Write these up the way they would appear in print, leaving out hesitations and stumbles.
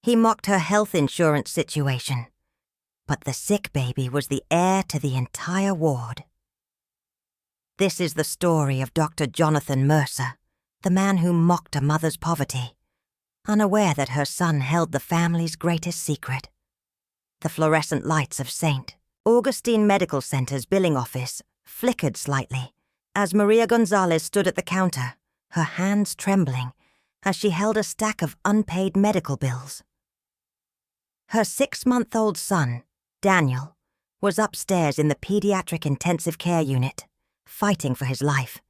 He mocked her health insurance situation. But the sick baby was the heir to the entire ward. This is the story of Dr. Jonathan Mercer, the man who mocked a mother's poverty, unaware that her son held the family's greatest secret. The fluorescent lights of St. Augustine Medical Center's billing office flickered slightly as Maria Gonzalez stood at the counter, her hands trembling as she held a stack of unpaid medical bills. Her 6-month-old son, Daniel, was upstairs in the pediatric intensive care unit, fighting for his life,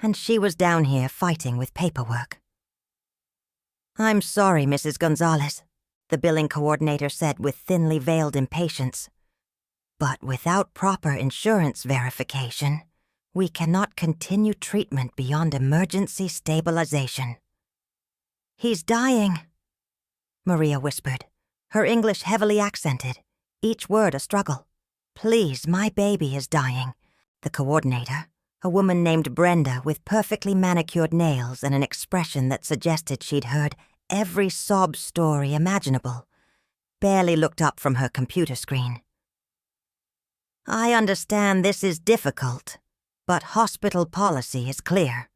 and she was down here fighting with paperwork. "I'm sorry, Mrs. Gonzalez," the billing coordinator said with thinly veiled impatience. "But without proper insurance verification, we cannot continue treatment beyond emergency stabilization." "He's dying," Maria whispered, her English heavily accented, each word a struggle. "Please, my baby is dying." The coordinator, a woman named Brenda with perfectly manicured nails and an expression that suggested she'd heard every sob story imaginable, barely looked up from her computer screen. "I understand this is difficult, but hospital policy is clear.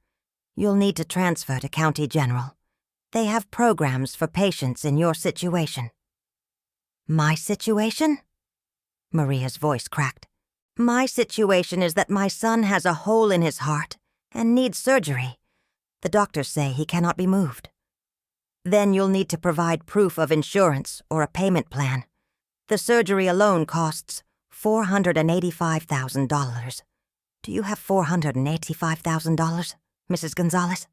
You'll need to transfer to County General. They have programs for patients in your situation." "My situation?" Maria's voice cracked. "My situation is that my son has a hole in his heart and needs surgery. The doctors say he cannot be moved. Then you'll need to provide proof of insurance or a payment plan. The surgery alone costs $485,000. Do you have $485,000, Mrs. Gonzalez?"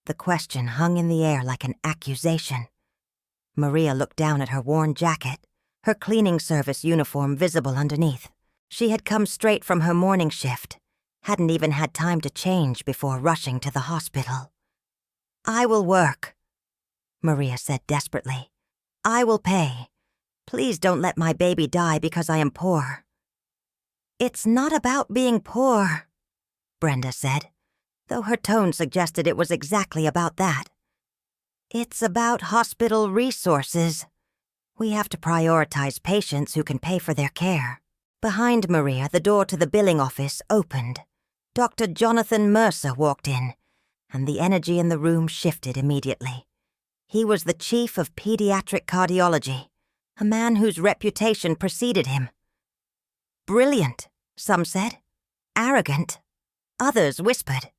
The question hung in the air like an accusation. Maria looked down at her worn jacket, her cleaning service uniform visible underneath. She had come straight from her morning shift, hadn't even had time to change before rushing to the hospital. "I will work," Maria said desperately. "I will pay. Please don't let my baby die because I am poor." "It's not about being poor," Brenda said, though her tone suggested it was exactly about that. "It's about hospital resources. We have to prioritize patients who can pay for their care." Behind Maria, the door to the billing office opened. Dr. Jonathan Mercer walked in, and the energy in the room shifted immediately. He was the chief of pediatric cardiology, a man whose reputation preceded him. Brilliant, some said. Arrogant, others whispered.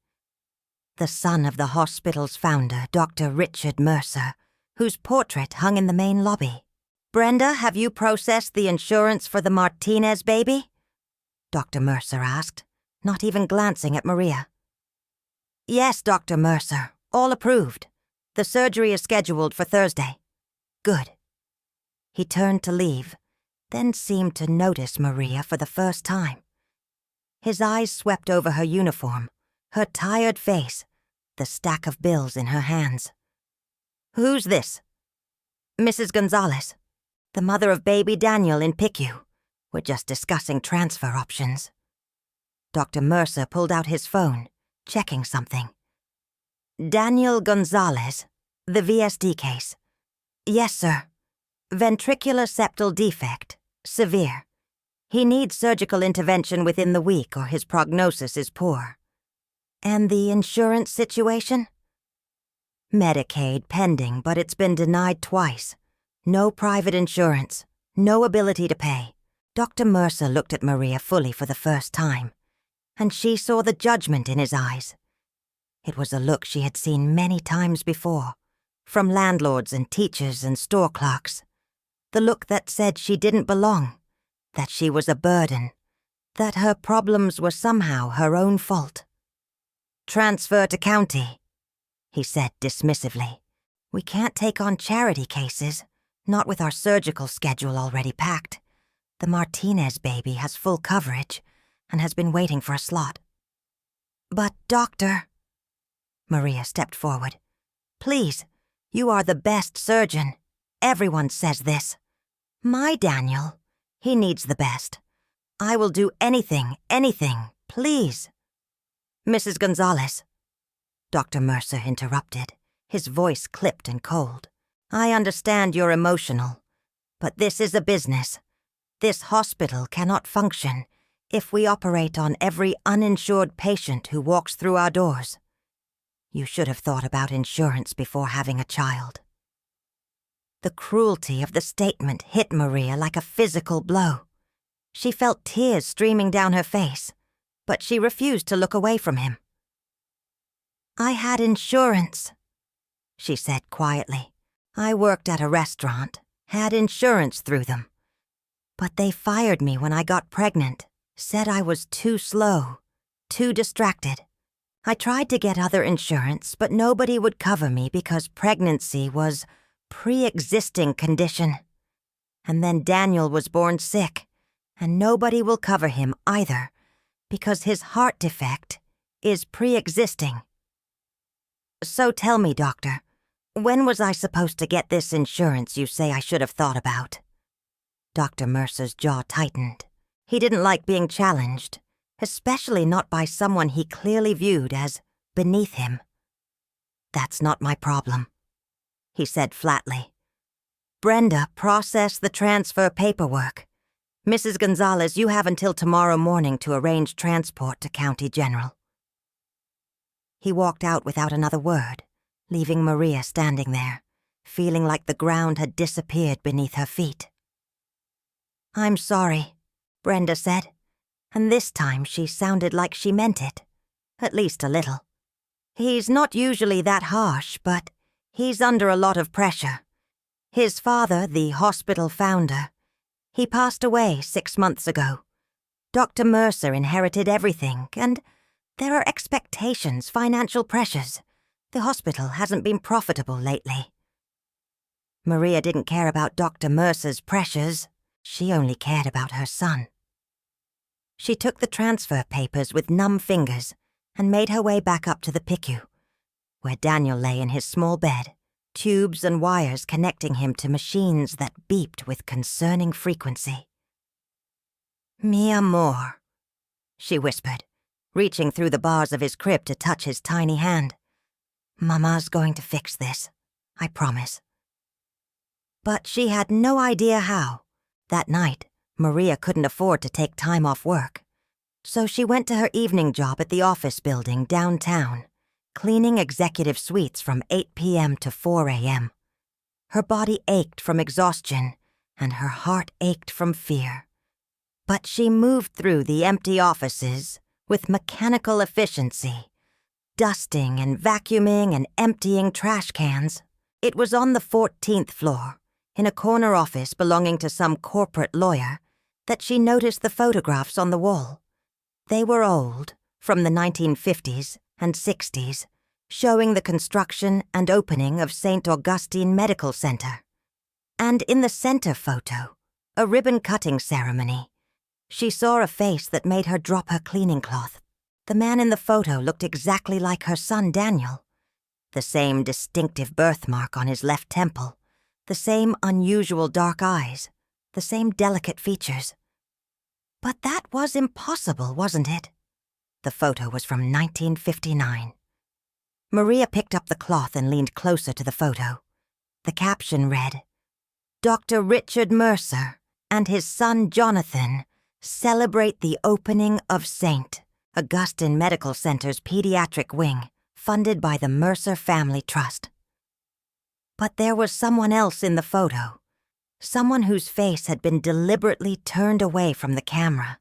The son of the hospital's founder, Dr. Richard Mercer, whose portrait hung in the main lobby. "Brenda, have you processed the insurance for the Martinez baby?" Dr. Mercer asked, not even glancing at Maria. "Yes, Dr. Mercer, all approved. The surgery is scheduled for Thursday." "Good." He turned to leave, then seemed to notice Maria for the first time. His eyes swept over her uniform, her tired face, the stack of bills in her hands. "Who's this?" "Mrs. Gonzalez, the mother of baby Daniel in PICU. We're just discussing transfer options." Dr. Mercer pulled out his phone, checking something. "Daniel Gonzalez, the VSD case." "Yes, sir. Ventricular septal defect, severe. He needs surgical intervention within the week or his prognosis is poor." "And the insurance situation?" "Medicaid pending, but it's been denied twice. No private insurance, no ability to pay." Dr. Mercer looked at Maria fully for the first time, and she saw the judgment in his eyes. It was a look she had seen many times before, from landlords and teachers and store clerks. The look that said she didn't belong, that she was a burden, that her problems were somehow her own fault. "Transfer to county," he said dismissively. "We can't take on charity cases, not with our surgical schedule already packed. The Martinez baby has full coverage and has been waiting for a slot." "But, doctor," Maria stepped forward. "Please, you are the best surgeon. Everyone says this. My Daniel, he needs the best. I will do anything, please." "Mrs. Gonzalez," Dr. Mercer interrupted, his voice clipped and cold. I understand you're emotional, but this is a business. This hospital cannot function if we operate on every uninsured patient who walks through our doors. You should have thought about insurance before having a child." The cruelty of the statement hit Maria like a physical blow. She felt tears streaming down her face, but she refused to look away from him. "I had insurance," she said quietly. "I worked at a restaurant, had insurance through them. But they fired me when I got pregnant, said I was too slow, too distracted. I tried to get other insurance, but nobody would cover me because pregnancy was pre-existing condition. And then Daniel was born sick, and nobody will cover him either because his heart defect is pre-existing. So tell me, doctor, when was I supposed to get this insurance you say I should have thought about?" Dr. Mercer's jaw tightened. He didn't like being challenged, especially not by someone he clearly viewed as beneath him. "That's not my problem," he said flatly. "Brenda, process the transfer paperwork. Mrs. Gonzalez, you have until tomorrow morning to arrange transport to County General." He walked out without another word, leaving Maria standing there, feeling like the ground had disappeared beneath her feet. "I'm sorry," Brenda said, and this time she sounded like she meant it, at least a little. "He's not usually that harsh, but he's under a lot of pressure. His father, the hospital founder, he passed away 6 months ago. Dr. Mercer inherited everything, and there are expectations, financial pressures. The hospital hasn't been profitable lately." Maria didn't care about Dr. Mercer's pressures. She only cared about her son. She took the transfer papers with numb fingers and made her way back up to the PICU, where Daniel lay in his small bed, tubes and wires connecting him to machines that beeped with concerning frequency. "Mi amor," she whispered, reaching through the bars of his crib to touch his tiny hand. "Mama's going to fix this, I promise." But she had no idea how. That night, Maria couldn't afford to take time off work, so she went to her evening job at the office building downtown, cleaning executive suites from 8 p.m. to 4 a.m. Her body ached from exhaustion, and her heart ached from fear. But she moved through the empty offices with mechanical efficiency, dusting and vacuuming and emptying trash cans. It was on the 14th floor, in a corner office belonging to some corporate lawyer, that she noticed the photographs on the wall. They were old, from the 1950s and 60s, showing the construction and opening of St. Augustine Medical Center. And in the center photo, a ribbon-cutting ceremony, she saw a face that made her drop her cleaning cloth. The man in the photo looked exactly like her son Daniel. The same distinctive birthmark on his left temple, the same unusual dark eyes, the same delicate features. But that was impossible, wasn't it? The photo was from 1959. Maria picked up the cloth and leaned closer to the photo. The caption read, "Dr. Richard Mercer and his son Jonathan celebrate the opening of St. Augustine Medical Center's pediatric wing, funded by the Mercer Family Trust." But there was someone else in the photo, someone whose face had been deliberately turned away from the camera,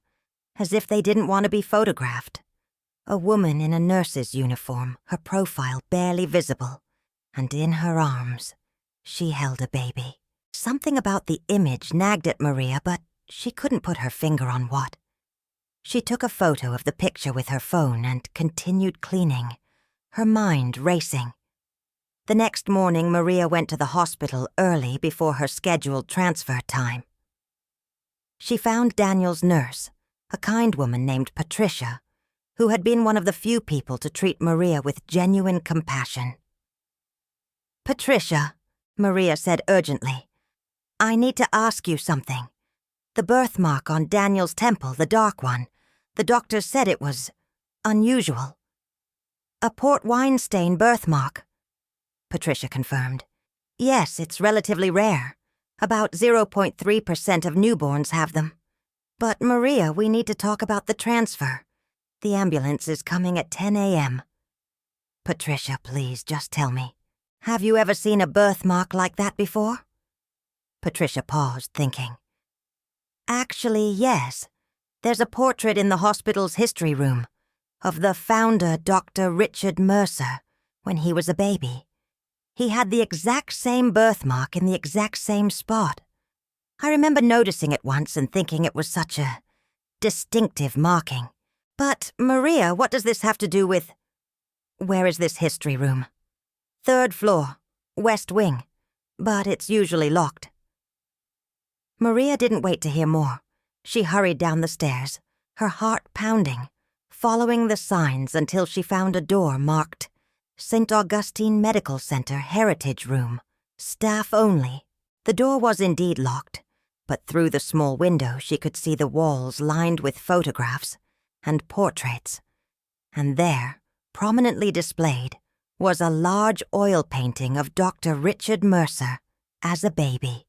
as if they didn't want to be photographed. A woman in a nurse's uniform, her profile barely visible, and in her arms, she held a baby. Something about the image nagged at Maria, but she couldn't put her finger on what. She took a photo of the picture with her phone and continued cleaning, her mind racing. The next morning, Maria went to the hospital early before her scheduled transfer time. She found Daniel's nurse, a kind woman named Patricia, who had been one of the few people to treat Maria with genuine compassion. "Patricia," Maria said urgently, "I need to ask you something. The birthmark on Daniel's temple, the dark one, the doctor said it was unusual." "A port wine stain birthmark," Patricia confirmed. Yes, it's relatively rare. About 0.3% of newborns have them. But Maria, we need to talk about the transfer. The ambulance is coming at 10 a.m. Patricia, please, just tell me. Have you ever seen a birthmark like that before? Patricia paused, thinking. Actually, yes. There's a portrait in the hospital's history room of the founder, Dr. Richard Mercer, when he was a baby. He had the exact same birthmark in the exact same spot. I remember noticing it once and thinking it was such a distinctive marking. But, Maria, what does this have to do with... Where is this history room? 3rd floor, west wing, but it's usually locked. Maria didn't wait to hear more. She hurried down the stairs, her heart pounding, following the signs until she found a door marked St. Augustine Medical Center Heritage Room, staff only. The door was indeed locked, but through the small window she could see the walls lined with photographs and portraits. And there, prominently displayed, was a large oil painting of Dr. Richard Mercer as a baby.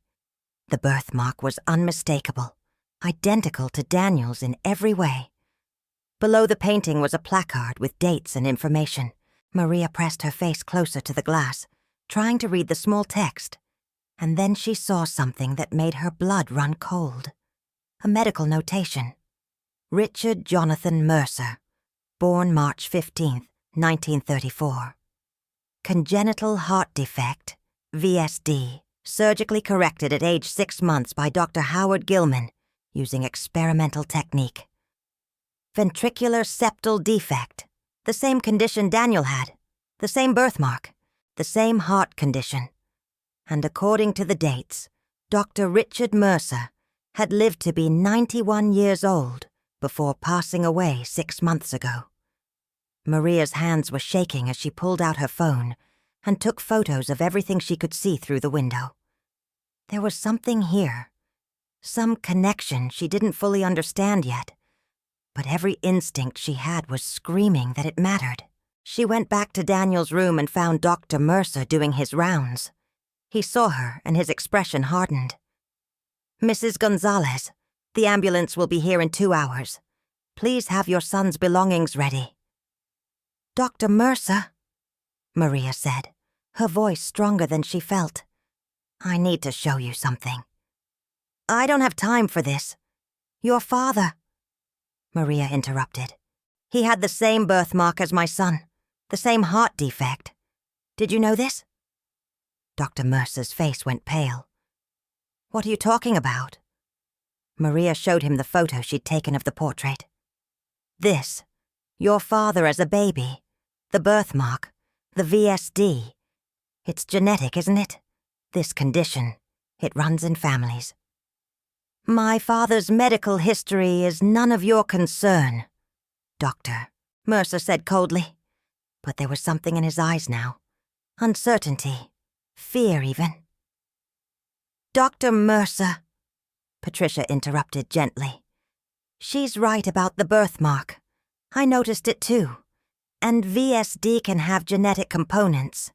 The birthmark was unmistakable, identical to Daniel's in every way. Below the painting was a placard with dates and information. Maria pressed her face closer to the glass, trying to read the small text, and then she saw something that made her blood run cold. A medical notation. Richard Jonathan Mercer, born March 15th, 1934. Congenital heart defect, VSD, surgically corrected at age 6 months by Dr. Howard Gilman using experimental technique. Ventricular septal defect, the same condition Daniel had, the same birthmark, the same heart condition. And according to the dates, Dr. Richard Mercer had lived to be 91 years old before passing away 6 months ago. Maria's hands were shaking as she pulled out her phone and took photos of everything she could see through the window. There was something here, some connection she didn't fully understand yet, but every instinct she had was screaming that it mattered. She went back to Daniel's room and found Dr. Mercer doing his rounds. He saw her and his expression hardened. "Mrs. Gonzalez, the ambulance will be here in 2 hours. Please have your son's belongings ready." "Dr. Mercer," Maria said, her voice stronger than she felt. "I need to show you something." "I don't have time for this. Your father," Maria interrupted. "He had the same birthmark as my son, the same heart defect. Did you know this?" Dr. Mercer's face went pale. "What are you talking about?" Maria showed him the photo she'd taken of the portrait. "This, your father as a baby, the birthmark, the VSD. It's genetic, isn't it? This condition, it runs in families." "My father's medical history is none of your concern, Doctor," Mercer said coldly. But there was something in his eyes now. Uncertainty. Fear, even. "Dr. Mercer," Patricia interrupted gently. "She's right about the birthmark. I noticed it too. And VSD can have genetic components.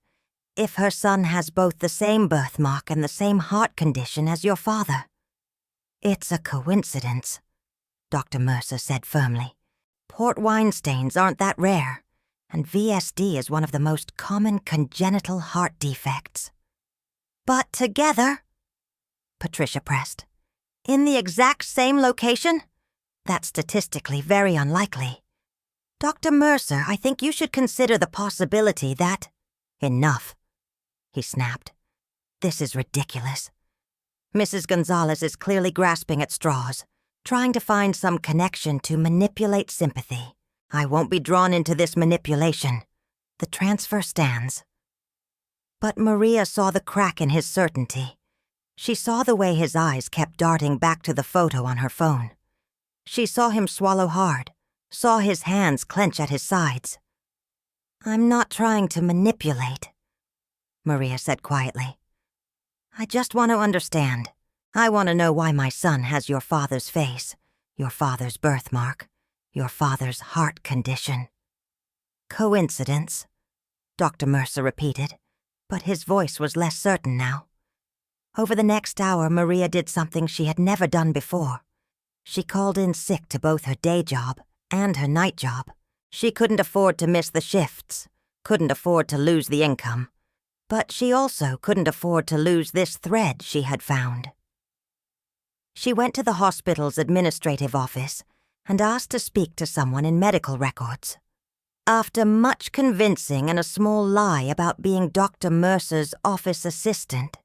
If her son has both the same birthmark and the same heart condition as your father." "It's a coincidence," Dr. Mercer said firmly. "Port wine stains aren't that rare, and VSD is one of the most common congenital heart defects." "But together?" Patricia pressed. "In the exact same location? That's statistically very unlikely. Dr. Mercer, I think you should consider the possibility that—" "Enough," he snapped. "This is ridiculous. Mrs. Gonzalez is clearly grasping at straws, trying to find some connection to manipulate sympathy. I won't be drawn into this manipulation. The transfer stands." But Maria saw the crack in his certainty. She saw the way his eyes kept darting back to the photo on her phone. She saw him swallow hard, saw his hands clench at his sides. "I'm not trying to manipulate," Maria said quietly. "I just want to understand. I want to know why my son has your father's face, your father's birthmark, your father's heart condition." "Coincidence," Dr. Mercer repeated, but his voice was less certain now. Over the next hour, Maria did something she had never done before. She called in sick to both her day job and her night job. She couldn't afford to miss the shifts, couldn't afford to lose the income, but she also couldn't afford to lose this thread she had found. She went to the hospital's administrative office and asked to speak to someone in medical records. After much convincing and a small lie about being Dr. Mercer's office assistant,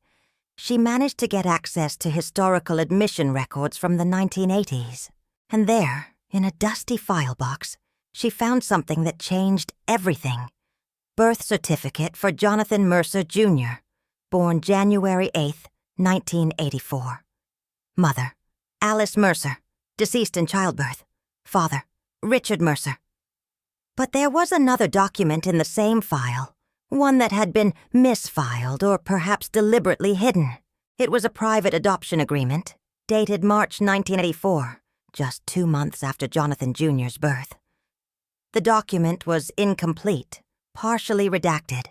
she managed to get access to historical admission records from the 1980s. And there, in a dusty file box, she found something that changed everything. Birth certificate for Jonathan Mercer, Jr., born January 8, 1984. Mother, Alice Mercer, deceased in childbirth. Father, Richard Mercer. But there was another document in the same file, one that had been misfiled or perhaps deliberately hidden. It was a private adoption agreement, dated March 1984, just 2 months after Jonathan Jr.'s birth. The document was incomplete, partially redacted,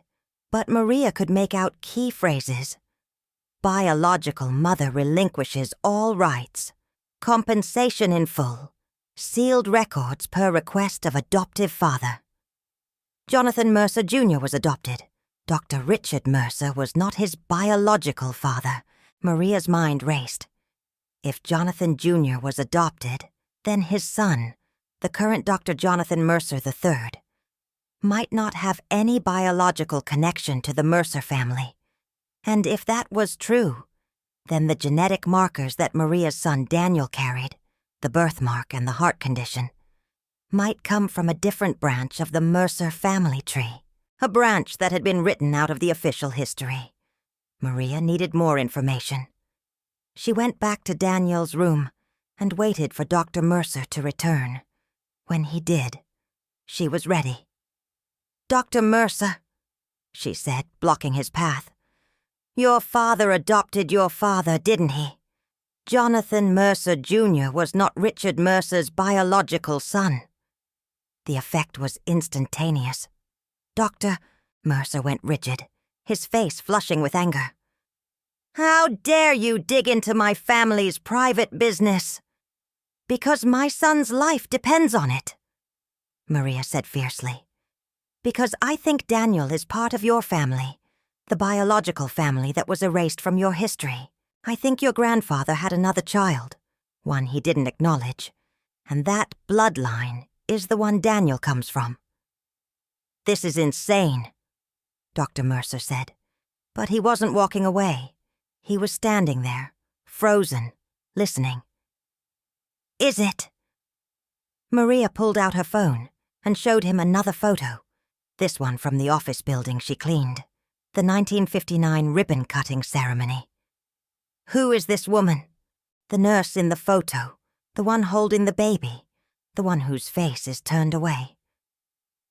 but Maria could make out key phrases. Biological mother relinquishes all rights. Compensation in full. Sealed records per request of adoptive father. Jonathan Mercer Jr. was adopted. Dr. Richard Mercer was not his biological father. Maria's mind raced. If Jonathan Jr. was adopted, then his son, the current Dr. Jonathan Mercer III, might not have any biological connection to the Mercer family. And if that was true, then the genetic markers that Maria's son Daniel carried, the birthmark and the heart condition, might come from a different branch of the Mercer family tree, a branch that had been written out of the official history. Maria needed more information. She went back to Daniel's room and waited for Dr. Mercer to return. When he did, she was ready. "Dr. Mercer," she said, blocking his path. "Your father adopted your father, didn't he? Jonathan Mercer Jr. was not Richard Mercer's biological son." The effect was instantaneous. "Doctor," Mercer went rigid, his face flushing with anger. "How dare you dig into my family's private business?" "Because my son's life depends on it," Maria said fiercely. "Because I think Daniel is part of your family, the biological family that was erased from your history. I think your grandfather had another child, one he didn't acknowledge, and that bloodline is the one Daniel comes from." "This is insane," Dr. Mercer said. But he wasn't walking away. He was standing there, frozen, listening. "Is it?" Maria pulled out her phone and showed him another photo, this one from the office building she cleaned, the 1959 ribbon-cutting ceremony. "Who is this woman?" "The nurse in the photo, the one holding the baby, the one whose face is turned away."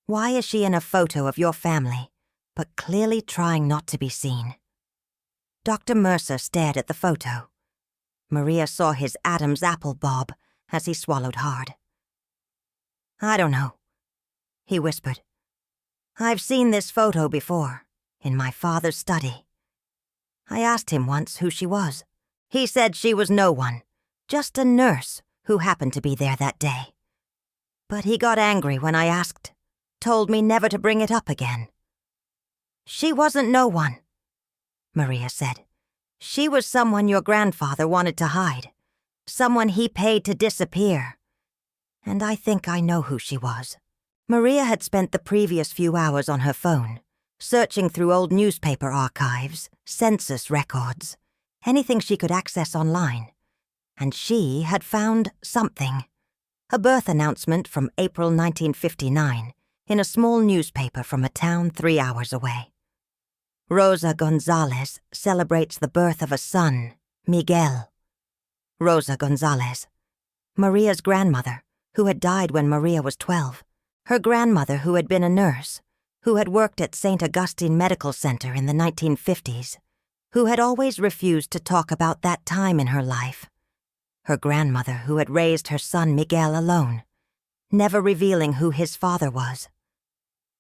"Why is she in a photo of your family, but clearly trying not to be seen?" Dr. Mercer stared at the photo. Maria saw his Adam's apple bob as he swallowed hard. "I don't know," he whispered. "I've seen this photo before, in my father's study. I asked him once who she was. He said she was no one, just a nurse who happened to be there that day. But he got angry when I asked, told me never to bring it up again." "She wasn't no one," Maria said. "She was someone your grandfather wanted to hide, someone he paid to disappear. And I think I know who she was." Maria had spent the previous few hours on her phone, searching through old newspaper archives, census records, anything she could access online. And she had found something. A birth announcement from April 1959 in a small newspaper from a town 3 hours away. "Rosa Gonzalez celebrates the birth of a son, Miguel." Rosa Gonzalez, Maria's grandmother, who had died when Maria was 12. Her grandmother who had been a nurse, who had worked at St. Augustine Medical Center in the 1950s, who had always refused to talk about that time in her life. Her grandmother who had raised her son Miguel alone, never revealing who his father was.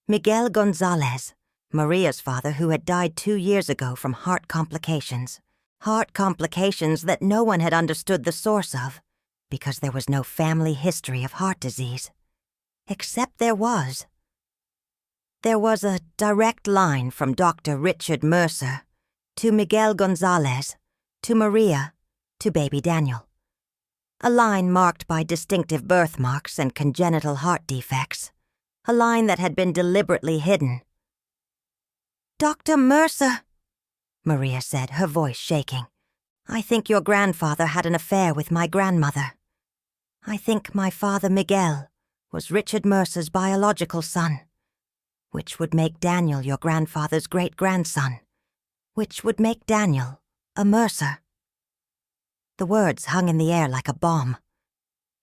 Miguel Gonzalez, Maria's father, who had died 2 years ago from heart complications. Heart complications that no one had understood the source of, because there was no family history of heart disease. Except there was. There was a direct line from Dr. Richard Mercer to Miguel Gonzalez to Maria to baby Daniel. A line marked by distinctive birthmarks and congenital heart defects. A line that had been deliberately hidden. "Dr. Mercer," Maria said, her voice shaking. "I think your grandfather had an affair with my grandmother. I think my father Miguel was Richard Mercer's biological son, which would make Daniel your grandfather's great-grandson, which would make Daniel a Mercer." The words hung in the air like a bomb.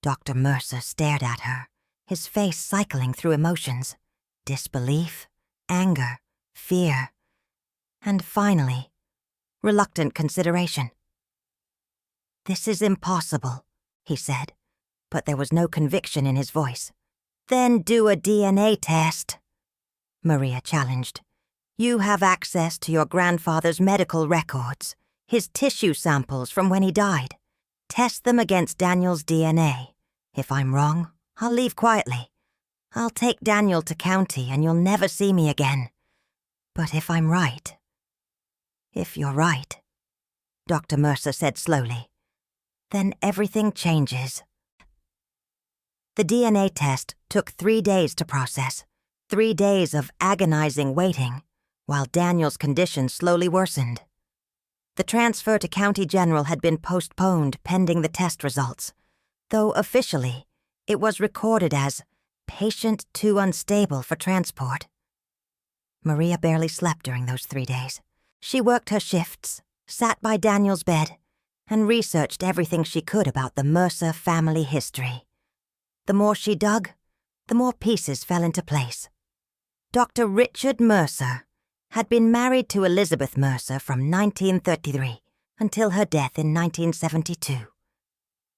Dr. Mercer stared at her, his face cycling through emotions: disbelief, anger, fear, and finally, reluctant consideration. "This is impossible," he said, but there was no conviction in his voice. "Then do a DNA test," Maria challenged. "You have access to your grandfather's medical records, his tissue samples from when he died. Test them against Daniel's DNA. If I'm wrong, I'll leave quietly. I'll take Daniel to county and you'll never see me again. But if I'm right, if you're right," Dr. Mercer said slowly, "then everything changes." The DNA test took 3 days to process, 3 days of agonizing waiting, while Daniel's condition slowly worsened. The transfer to County General had been postponed pending the test results, though officially it was recorded as patient too unstable for transport. Maria barely slept during those 3 days. She worked her shifts, sat by Daniel's bed, and researched everything she could about the Mercer family history. The more she dug, the more pieces fell into place. Dr. Richard Mercer had been married to Elizabeth Mercer from 1933 until her death in 1972.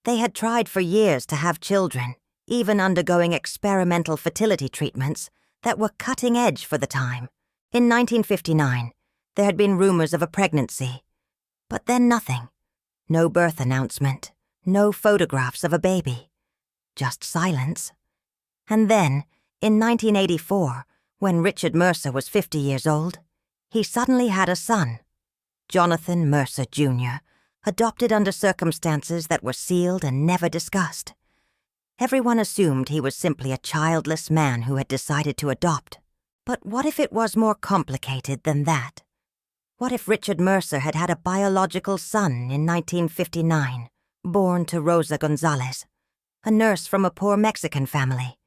They had tried for years to have children, even undergoing experimental fertility treatments that were cutting edge for the time. In 1959, there had been rumors of a pregnancy, but then nothing. No birth announcement, no photographs of a baby, just silence. And then, in 1984, when Richard Mercer was 50 years old, he suddenly had a son, Jonathan Mercer, Jr., adopted under circumstances that were sealed and never discussed. Everyone assumed he was simply a childless man who had decided to adopt. But what if it was more complicated than that? What if Richard Mercer had had a biological son in 1959, born to Rosa Gonzalez, a nurse from a poor Mexican family?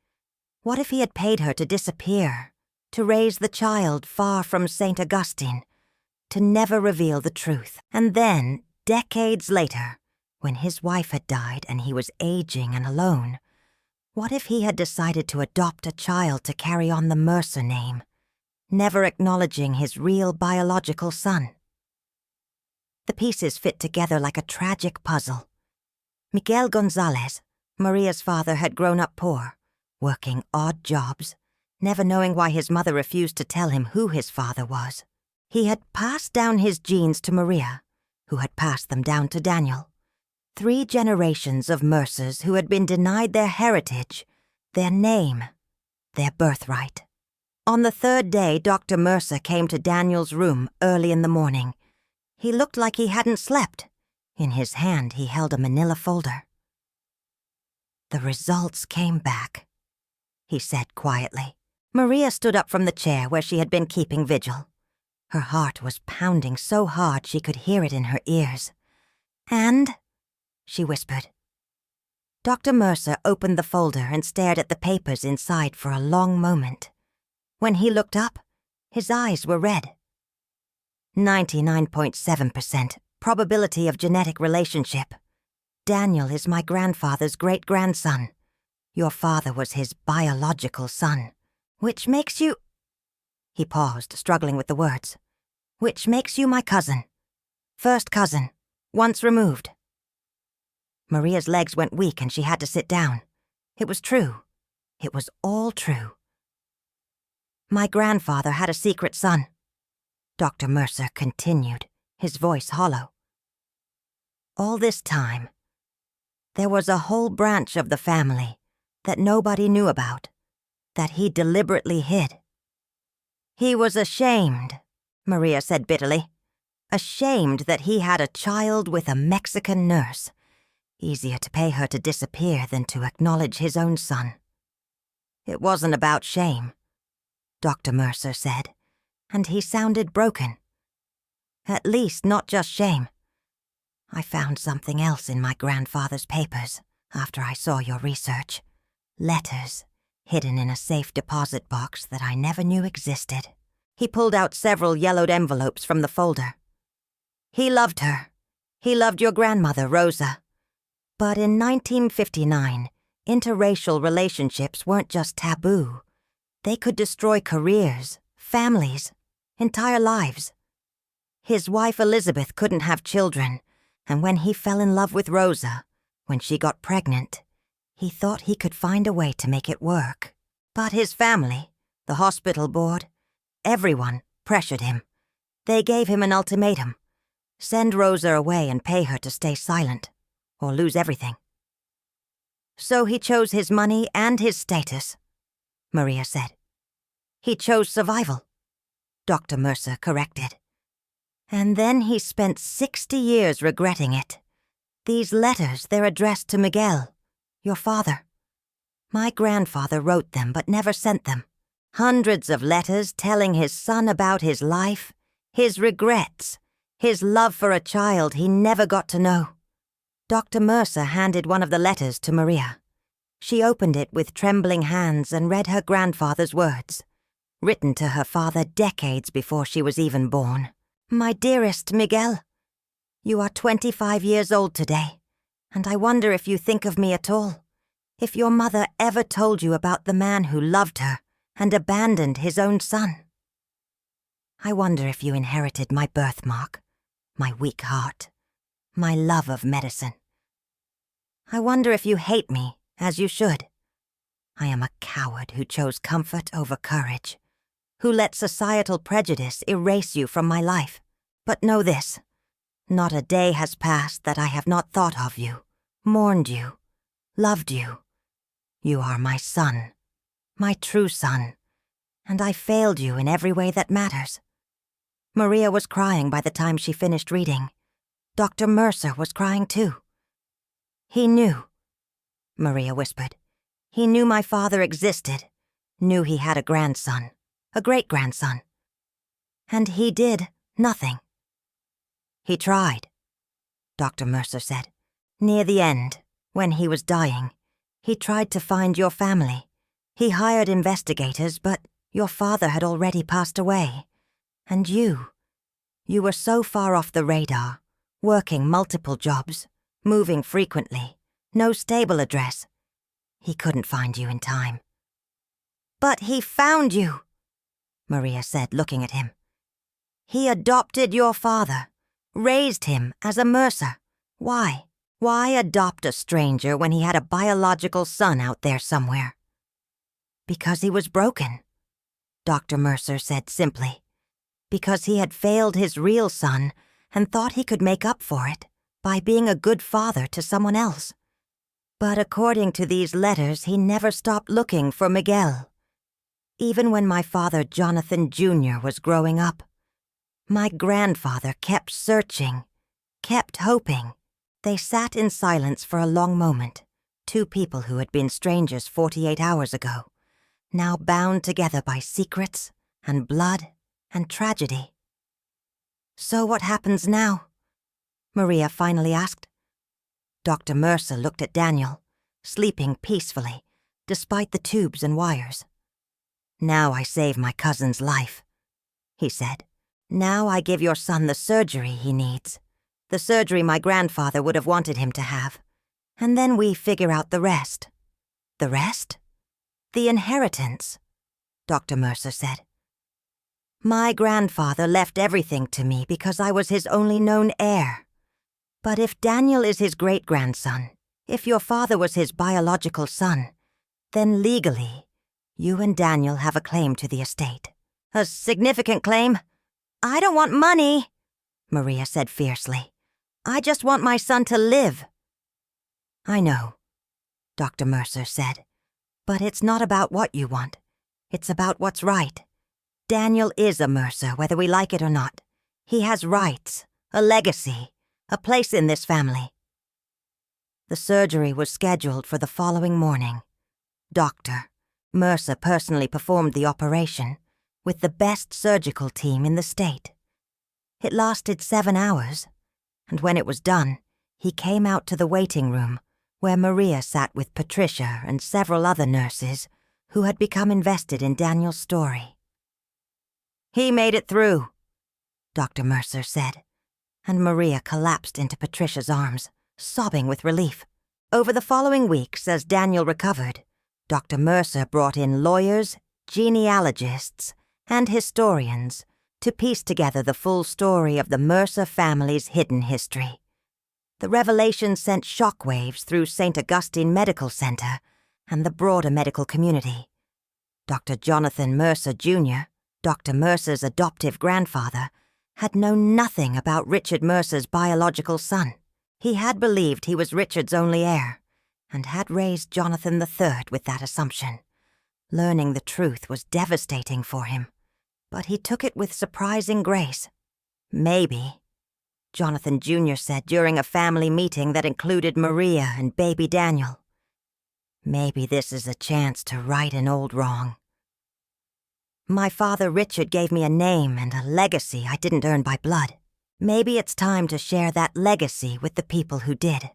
What if he had paid her to disappear, to raise the child far from St. Augustine, to never reveal the truth? And then, decades later, when his wife had died and he was aging and alone, what if he had decided to adopt a child to carry on the Mercer name, never acknowledging his real biological son? The pieces fit together like a tragic puzzle. Miguel Gonzalez, Maria's father, had grown up poor, working odd jobs, never knowing why his mother refused to tell him who his father was. He had passed down his genes to Maria, who had passed them down to Daniel. 3 generations of Mercers who had been denied their heritage, their name, their birthright. On the 3rd day, Dr. Mercer came to Daniel's room early in the morning. He looked like he hadn't slept. In his hand, he held a manila folder. "The results came back," he said quietly. Maria stood up from the chair where she had been keeping vigil. Her heart was pounding so hard she could hear it in her ears. "And?" she whispered. Dr. Mercer opened the folder and stared at the papers inside for a long moment. When he looked up, his eyes were red. 99.7% probability of genetic relationship. Daniel is my grandfather's great-grandson. Your father was his biological son. Which makes you—" He paused, struggling with the words. "Which makes you my cousin. First cousin, once removed." Maria's legs went weak and she had to sit down. It was true. It was all true. My grandfather had a secret son," Dr. Mercer continued, his voice hollow. "All this time, there was a whole branch of the family that nobody knew about, that he deliberately hid. He was ashamed," Maria said bitterly. "Ashamed that he had a child with a Mexican nurse. Easier to pay her to disappear than to acknowledge his own son." "It wasn't about shame," Dr. Mercer said, and he sounded broken. "At least not just shame. I found something else in my grandfather's papers after I saw your research. Letters hidden in a safe deposit box that I never knew existed." He pulled out several yellowed envelopes from the folder. "He loved her. He loved your grandmother, Rosa. But in 1959, interracial relationships weren't just taboo. They could destroy careers, families, entire lives. His wife Elizabeth couldn't have children, and when he fell in love with Rosa, when she got pregnant, he thought he could find a way to make it work. But his family, the hospital board, everyone pressured him. They gave him an ultimatum: send Rosa away and pay her to stay silent, or lose everything. So he chose his money and his status," Maria said. "He chose survival," Dr. Mercer corrected. "And then he spent 60 years regretting it. These letters, they're addressed to Miguel, your father. My grandfather wrote them but never sent them. Hundreds of letters telling his son about his life, his regrets, his love for a child he never got to know." Dr. Mercer handed one of the letters to Maria. She opened it with trembling hands and read her grandfather's words, written to her father decades before she was even born. "My dearest Miguel, you are 25 years old today, and I wonder if you think of me at all. If your mother ever told you about the man who loved her and abandoned his own son. I wonder if you inherited my birthmark, my weak heart, my love of medicine. I wonder if you hate me, as you should. I am a coward who chose comfort over courage, who let societal prejudice erase you from my life. But know this, not a day has passed that I have not thought of you, mourned you, loved you. You are my son, my true son, and I failed you in every way that matters." Maria was crying by the time she finished reading. Dr. Mercer was crying too. "He knew," Maria whispered. "He knew my father existed, knew he had a grandson, a great-grandson. And he did nothing." "He tried," Dr. Mercer said. "Near the end, when he was dying, he tried to find your family. He hired investigators, but your father had already passed away. And you were so far off the radar, working multiple jobs, moving frequently, no stable address. He couldn't find you in time." "But he found you," Maria said, looking at him. "He adopted your father, raised him as a Mercer. Why? Why adopt a stranger when he had a biological son out there somewhere?" "Because he was broken," Dr. Mercer said simply. "Because he had failed his real son and thought he could make up for it by being a good father to someone else. But according to these letters, he never stopped looking for Miguel. Even when my father, Jonathan Jr., was growing up, my grandfather kept searching, kept hoping." They sat in silence for a long moment, two people who had been strangers 48 hours ago, now bound together by secrets and blood and tragedy. "So what happens now?" Maria finally asked. Dr. Mercer looked at Daniel, sleeping peacefully, despite the tubes and wires. "Now I save my cousin's life," he said. "Now I give your son the surgery he needs, the surgery my grandfather would have wanted him to have. And then we figure out the rest." "The rest?" "The inheritance," Dr. Mercer said. "My grandfather left everything to me because I was his only known heir. But if Daniel is his great-grandson, if your father was his biological son, then legally, You and Daniel have a claim to the estate. A significant claim? I don't want money, Maria said fiercely. I just want my son to live. I know, Dr. Mercer said. But it's not about what you want. It's about what's right. Daniel is a Mercer, whether we like it or not. He has rights, a legacy, a place in this family. The surgery was scheduled for the following morning. Dr. Mercer personally performed the operation with the best surgical team in the state. It lasted 7 hours, and when it was done, he came out to the waiting room where Maria sat with Patricia and several other nurses who had become invested in Daniel's story. He made it through, Dr. Mercer said, and Maria collapsed into Patricia's arms, sobbing with relief. Over the following weeks, as Daniel recovered, Dr. Mercer brought in lawyers, genealogists, and historians to piece together the full story of the Mercer family's hidden history. The revelation sent shockwaves through St. Augustine Medical Center and the broader medical community. Dr. Jonathan Mercer, Jr., Dr. Mercer's adoptive grandfather, had known nothing about Richard Mercer's biological son. He had believed he was Richard's only heir, and had raised Jonathan III with that assumption. Learning the truth was devastating for him, but he took it with surprising grace. Maybe, Jonathan Jr. said during a family meeting that included Maria and baby Daniel, maybe this is a chance to right an old wrong. My father Richard gave me a name and a legacy I didn't earn by blood. Maybe it's time to share that legacy with the people who did.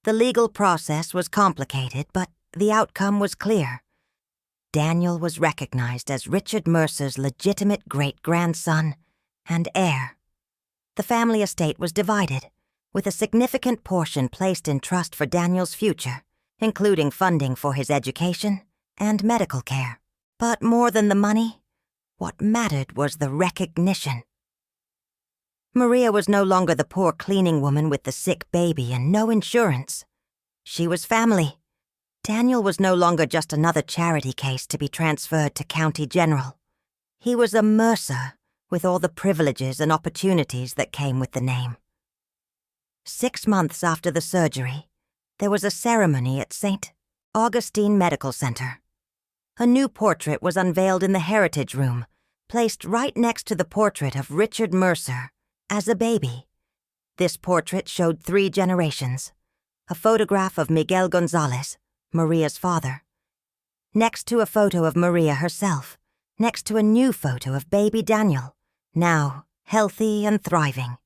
The legal process was complicated, but the outcome was clear. Daniel was recognized as Richard Mercer's legitimate great-grandson and heir. The family estate was divided, with a significant portion placed in trust for Daniel's future, including funding for his education and medical care. But more than the money, what mattered was the recognition. Maria was no longer the poor cleaning woman with the sick baby and no insurance. She was family. Daniel was no longer just another charity case to be transferred to County General. He was a Mercer with all the privileges and opportunities that came with the name. 6 months after the surgery, there was a ceremony at St. Augustine Medical Center. A new portrait was unveiled in the Heritage Room, placed right next to the portrait of Richard Mercer as a baby. This portrait showed 3 generations. A photograph of Miguel Gonzalez, Maria's father, next to a photo of Maria herself, next to a new photo of baby Daniel, now healthy and thriving.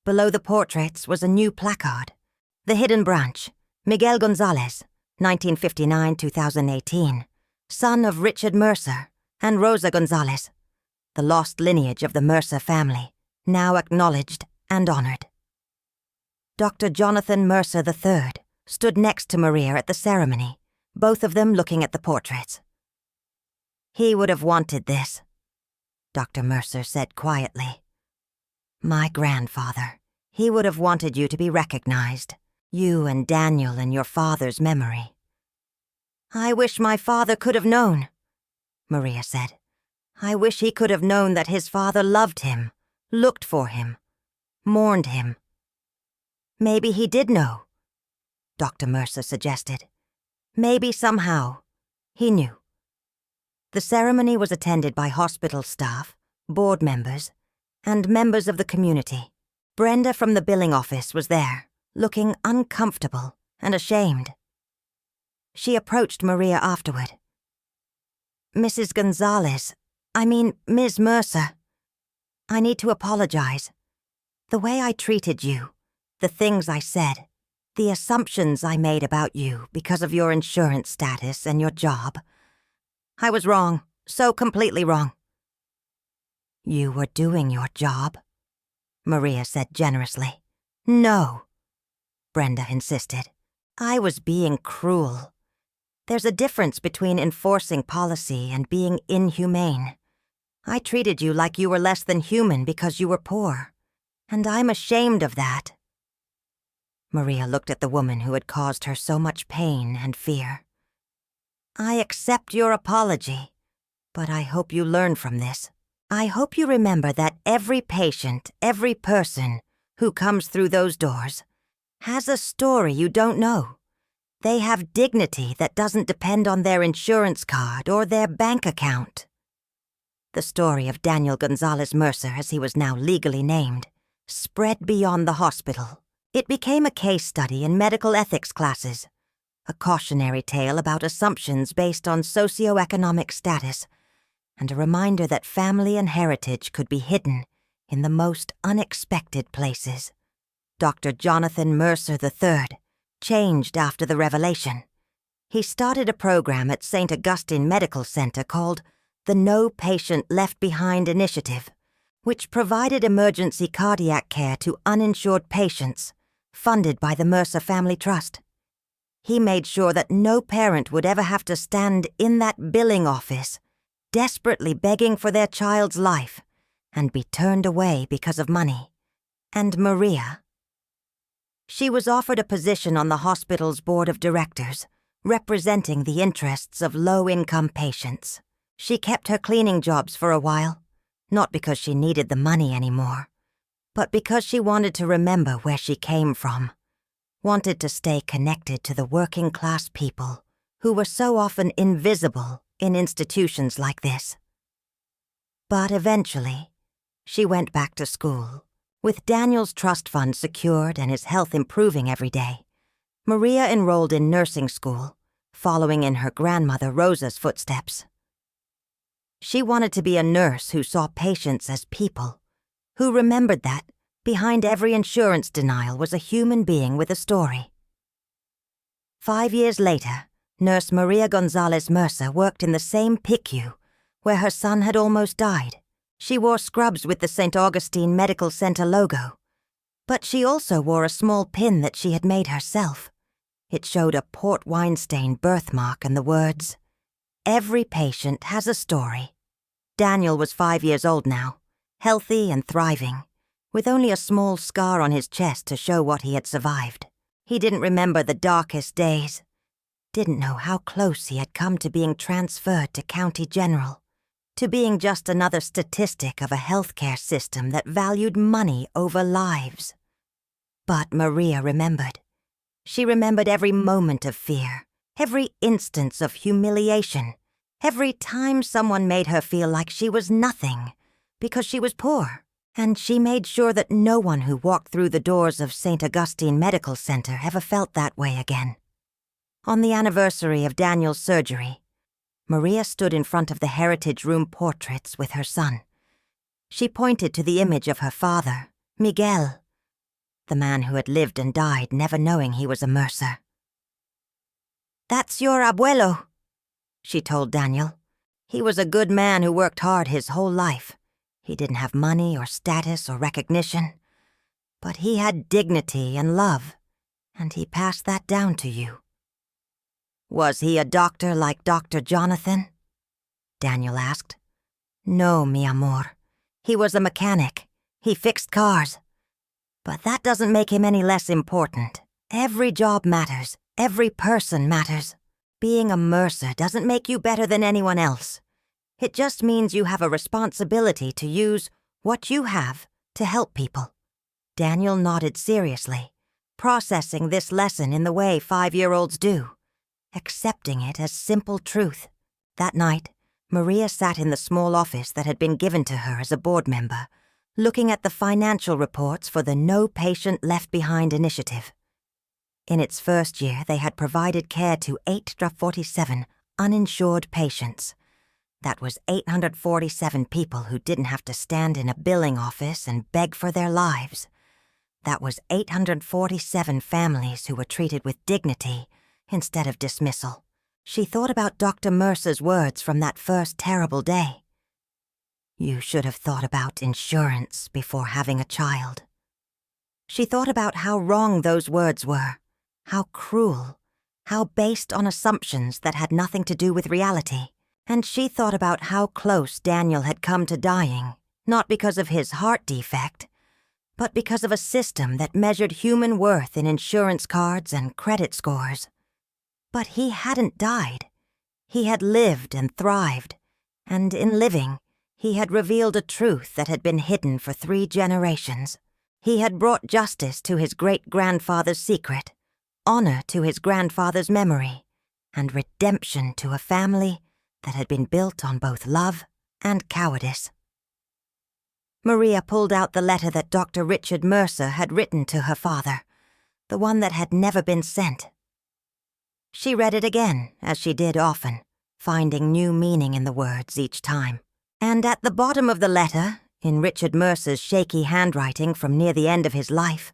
Below the portraits was a new placard. The Hidden Branch, Miguel Gonzalez, 1959-2018, son of Richard Mercer and Rosa Gonzalez, the lost lineage of the Mercer family, now acknowledged and honored. Dr. Jonathan Mercer III stood next to Maria at the ceremony, both of them looking at the portraits. He would have wanted this, Dr. Mercer said quietly. My grandfather, he would have wanted you to be recognized, you and Daniel in your father's memory. I wish my father could have known, Maria said. I wish he could have known that his father loved him, looked for him, mourned him. Maybe he did know, Dr. Mercer suggested. Maybe somehow he knew. The ceremony was attended by hospital staff, board members, and members of the community. Brenda from the billing office was there, looking uncomfortable and ashamed. She approached Maria afterward. Mrs. Gonzalez, Ms. Mercer, I need to apologize. The way I treated you, the things I said, the assumptions I made about you because of your insurance status and your job. I was wrong, so completely wrong. You were doing your job, Maria said generously. No, Brenda insisted. I was being cruel. There's a difference between enforcing policy and being inhumane. I treated you like you were less than human because you were poor, and I'm ashamed of that. Maria looked at the woman who had caused her so much pain and fear. I accept your apology, but I hope you learn from this. I hope you remember that every patient, every person who comes through those doors has a story you don't know. They have dignity that doesn't depend on their insurance card or their bank account. The story of Daniel Gonzalez Mercer, as he was now legally named, spread beyond the hospital. It became a case study in medical ethics classes, a cautionary tale about assumptions based on socioeconomic status, and a reminder that family and heritage could be hidden in the most unexpected places. Dr. Jonathan Mercer III changed after the revelation. He started a program at St. Augustine Medical Center called the No Patient Left Behind Initiative, which provided emergency cardiac care to uninsured patients, funded by the Mercer Family Trust. He made sure that no parent would ever have to stand in that billing office, desperately begging for their child's life, and be turned away because of money. And Maria? She was offered a position on the hospital's board of directors, representing the interests of low-income patients. She kept her cleaning jobs for a while, not because she needed the money anymore, but because she wanted to remember where she came from, wanted to stay connected to the working-class people who were so often invisible in institutions like this. But eventually, she went back to school. With Daniel's trust fund secured and his health improving every day, Maria enrolled in nursing school, following in her grandmother Rosa's footsteps. She wanted to be a nurse who saw patients as people, who remembered that behind every insurance denial was a human being with a story. 5 years later, Nurse Maria Gonzalez Mercer worked in the same PICU where her son had almost died. She wore scrubs with the St. Augustine Medical Center logo, but she also wore a small pin that she had made herself. It showed a port wine-stained birthmark and the words, "Every patient has a story." Daniel was 5 years old now, healthy and thriving, with only a small scar on his chest to show what he had survived. He didn't remember the darkest days, didn't know how close he had come to being transferred to County General, to being just another statistic of a healthcare system that valued money over lives. But Maria remembered. She remembered every moment of fear, every instance of humiliation, every time someone made her feel like she was nothing because she was poor. And she made sure that no one who walked through the doors of St. Augustine Medical Center ever felt that way again. On the anniversary of Daniel's surgery, Maria stood in front of the Heritage Room portraits with her son. She pointed to the image of her father, Miguel, the man who had lived and died never knowing he was a Mercer. "That's your abuelo," she told Daniel. "He was a good man who worked hard his whole life. He didn't have money or status or recognition, but he had dignity and love, and he passed that down to you." "Was he a doctor like Dr. Jonathan?" Daniel asked. "No, mi amor. He was a mechanic. He fixed cars. But that doesn't make him any less important. Every job matters. Every person matters. Being a Mercer doesn't make you better than anyone else. It just means you have a responsibility to use what you have to help people." Daniel nodded seriously, processing this lesson in the way 5-year-olds do, accepting it as simple truth. That night, Maria sat in the small office that had been given to her as a board member, looking at the financial reports for the No Patient Left Behind initiative. In its first year, they had provided care to 847 uninsured patients. That was 847 people who didn't have to stand in a billing office and beg for their lives. That was 847 families who were treated with dignity instead of dismissal. She thought about Dr. Mercer's words from that first terrible day. "You should have thought about insurance before having a child." She thought about how wrong those words were, how cruel, how based on assumptions that had nothing to do with reality. And she thought about how close Daniel had come to dying, not because of his heart defect, but because of a system that measured human worth in insurance cards and credit scores. But he hadn't died. He had lived and thrived, and in living, he had revealed a truth that had been hidden for 3 generations. He had brought justice to his great-grandfather's secret, honor to his grandfather's memory, and redemption to a family that had been built on both love and cowardice. Maria pulled out the letter that Dr. Richard Mercer had written to her father, the one that had never been sent. She read it again, as she did often, finding new meaning in the words each time. And at the bottom of the letter, in Richard Mercer's shaky handwriting from near the end of his life,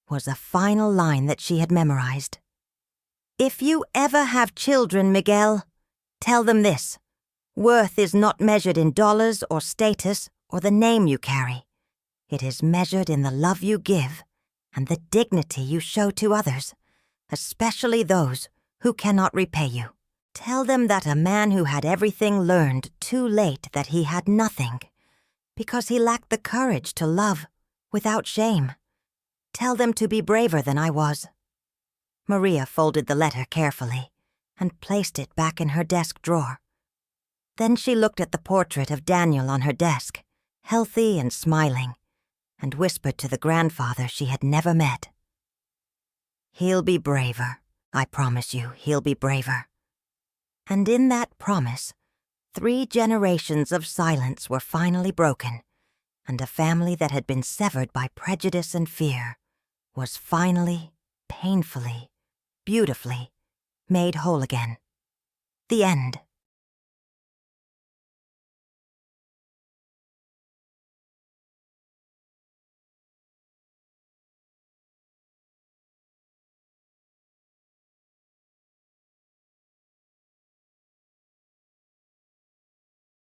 was a final line that she had memorized. "If you ever have children, Miguel, tell them this. Worth is not measured in dollars or status or the name you carry. It is measured in the love you give and the dignity you show to others, especially those who cannot repay you. Tell them that a man who had everything learned too late that he had nothing, because he lacked the courage to love without shame. Tell them to be braver than I was." Maria folded the letter carefully and placed it back in her desk drawer. Then she looked at the portrait of Daniel on her desk, healthy and smiling, and whispered to the grandfather she had never met. "He'll be braver. I promise you, he'll be braver." And in that promise, 3 generations of silence were finally broken, and a family that had been severed by prejudice and fear was finally, painfully, beautifully made whole again. The end.